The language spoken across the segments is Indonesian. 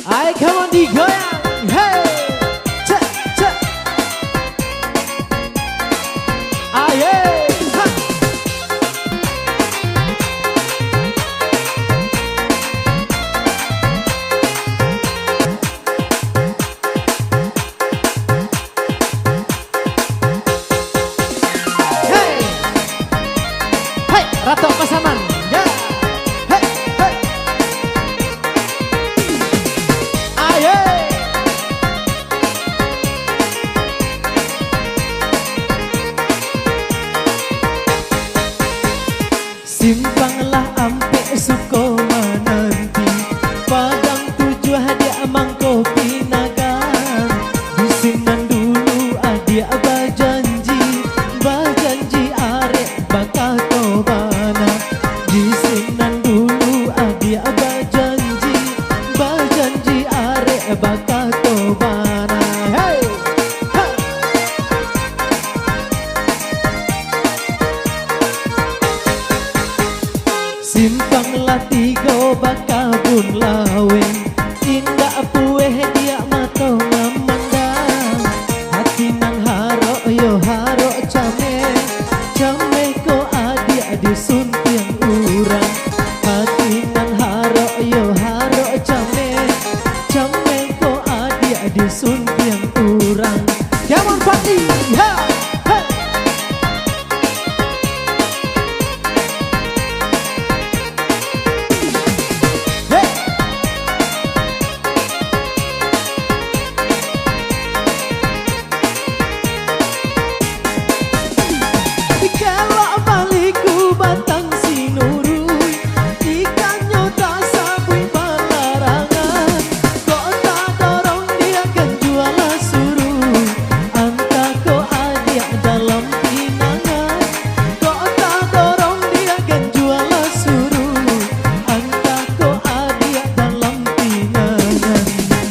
Ayo come on digoyang. Hey, cek cek. Ayo. Ha. Hey, hey, Ratu Pasaman. Ya. Hey, hey. Ayo. Simpanglah ampe suko mananti, padang tujuh hadiah mangko pinagan. Dusinan dulu adia bajanji arek bakal tobana. Dusinan dulu adia bajanji arek bakal tobana. Hey, ha. Simpanglah tiga bakabun lawe, indah pueh dia mato ngamandang. Hati nang haro yo haro came ko adik disuntiang urang. Hati nang haro yo haro came ko adik disuntiang urang. Come on party, ha, ha. Kalau baliku batang sinurui, ikannya tak sabui pelarangan. Kok tak dorong dia kan jual suruh, anta kok adik dalam pinangan. Kok tak dorong dia kan jual suruh, anta kok adik dalam pinangan.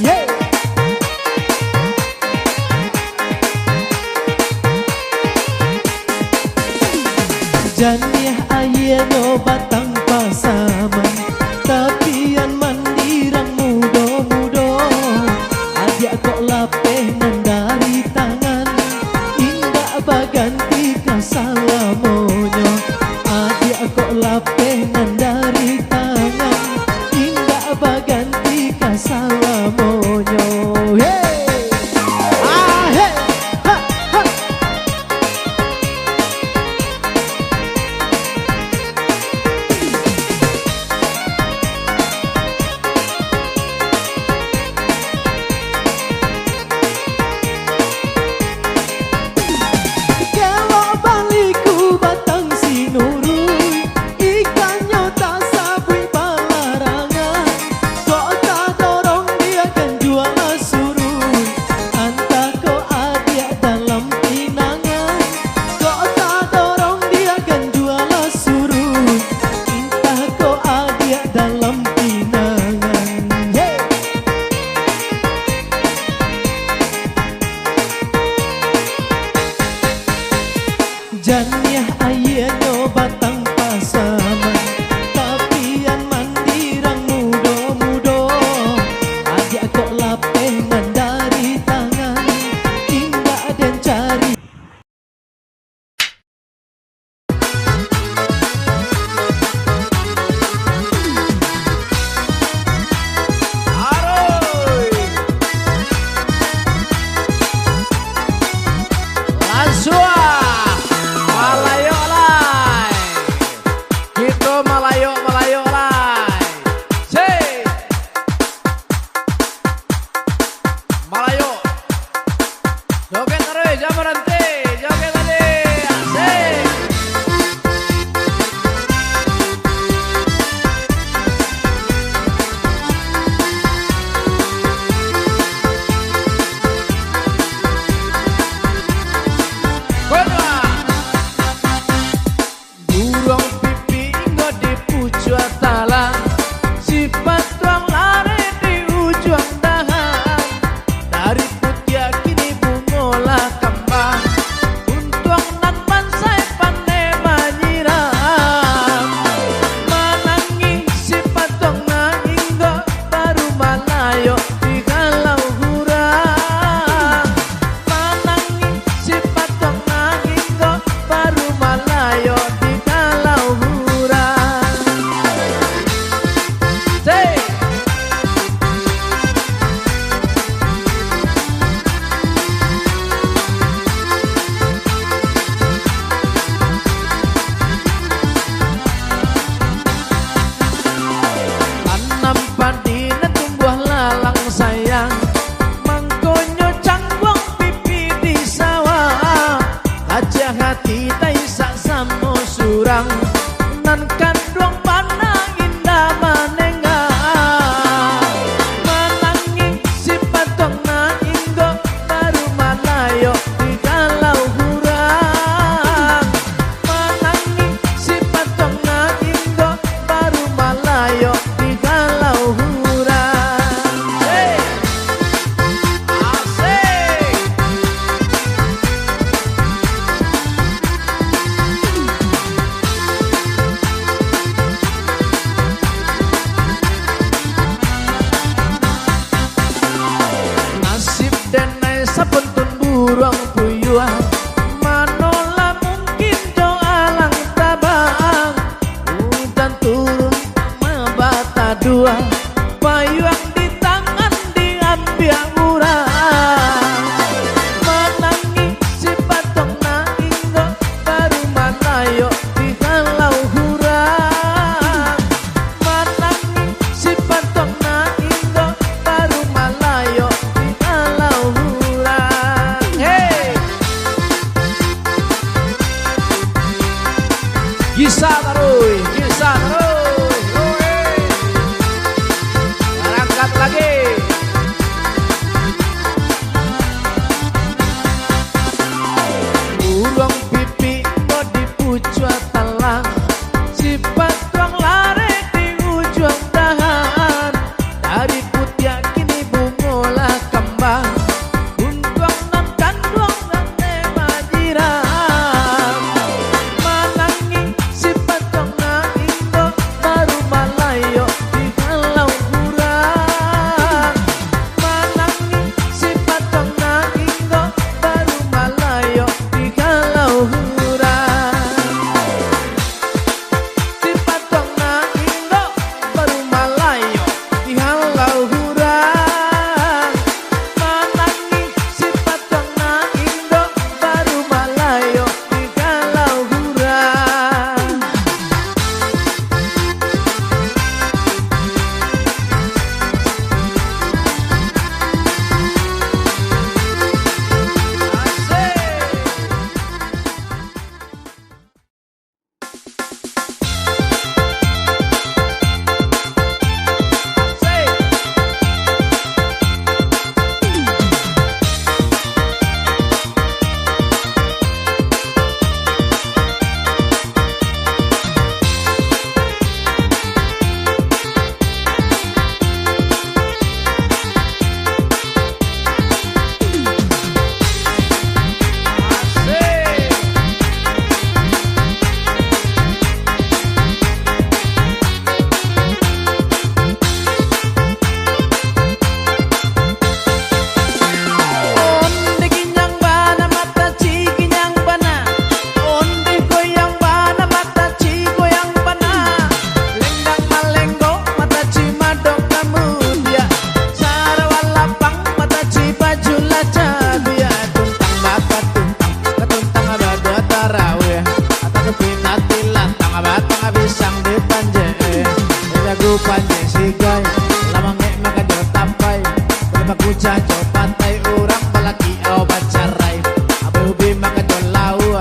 Yeah. Janiah ayeno batang pasaman, tapian mandirang mudo-mudo. Adik kok lapeh dari tangan, indah baganti kasalamonyo. Adik kok lapeh dari tangan, indah baganti kasalamonyo. Hey, ah hey, ha ha. Kalau baliku batang sinurui, ikannya tak sabui pelarangan. Kok tak dorong dia kan jual lagi. Urung pipi kok dipucuk telang, sifat wong lare di ujung dahan. Dari putih kini bungolah kembang, untung nonton wong nante majiran. Manangi sifat wong na indo baru malayo dihalau kurang. Manangi sifat wong na indo baru malayo dihalau kurang. Sifat wong na indo baru malayo dihalau kurang. Manangi sifat wong na indo baru malayo dihalau kurang. Onde ginyang bana mata ci ginyang bana, onde goyang bana mata ci goyang bana. Lenggang malenggo mata ci madok kamudia, cara walapang mata ci baju laca dia. Tuntang bata tuntang, ketuntang abada tarawih, atau kepinati lantang abatang abisang di panje. Jago panje sigai, lama mek maka jauh tapai, berapa kucah jauh pantai urang balaki au bacarai. Abe ubi maka jauh lau,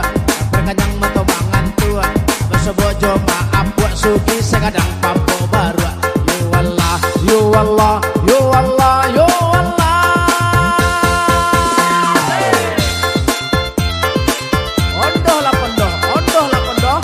berkanyang mato mangan tua, bersobojo maaf buat suki sekadang pampo baru. Yo Allah, yo Allah, yo Allah, yo Allah. Ondoh lah pondoh, ondoh lah pondoh.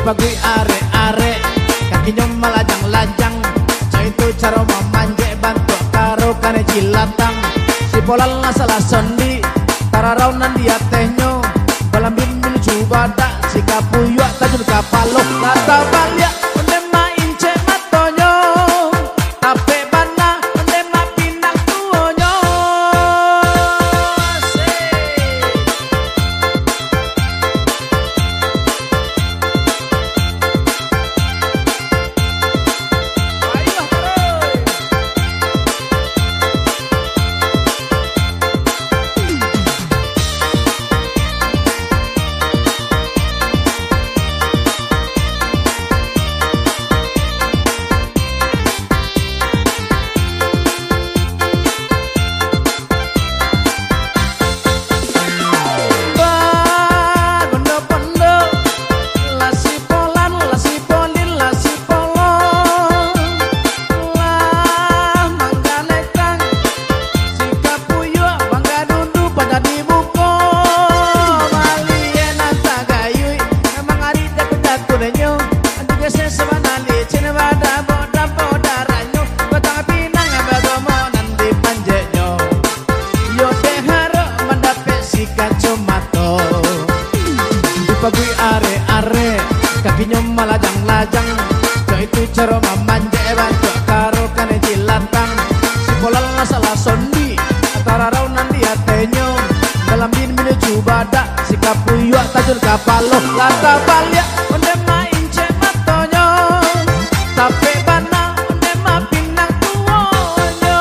Pagui are-are kakinya melajang-lajang, coy itu cara memanjek bantuk karo kane cilatang. Si polal salah sondi tararaunan dia tehnyo balambin menuju badak, si kapuyuk tajul kapalo kata balya onde main cek matonyo tape bana onde ma pinang tuonyo. badak si kapuyuk tajur kapalo lata balia onde main cek matonyo tapi bana onde ma pinang tuonyo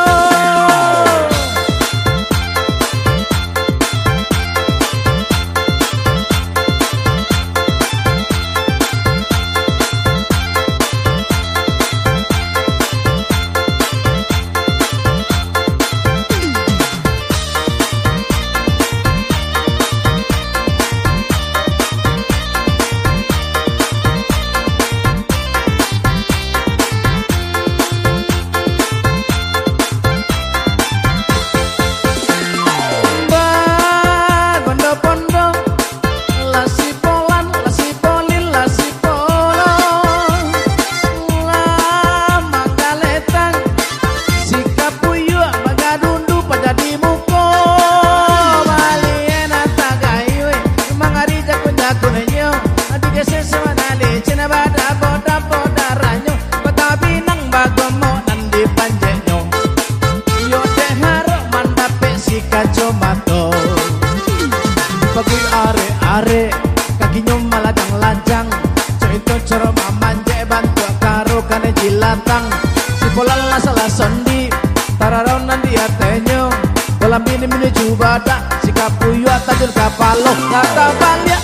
pagui are kaki nyoma ladang-ladang cerita cara mamanje bantu karo kane jilatang si pola la salah sondi tararonan di atenyo kolam ini menuju badak si kapuyuk tajur kapalo kata balia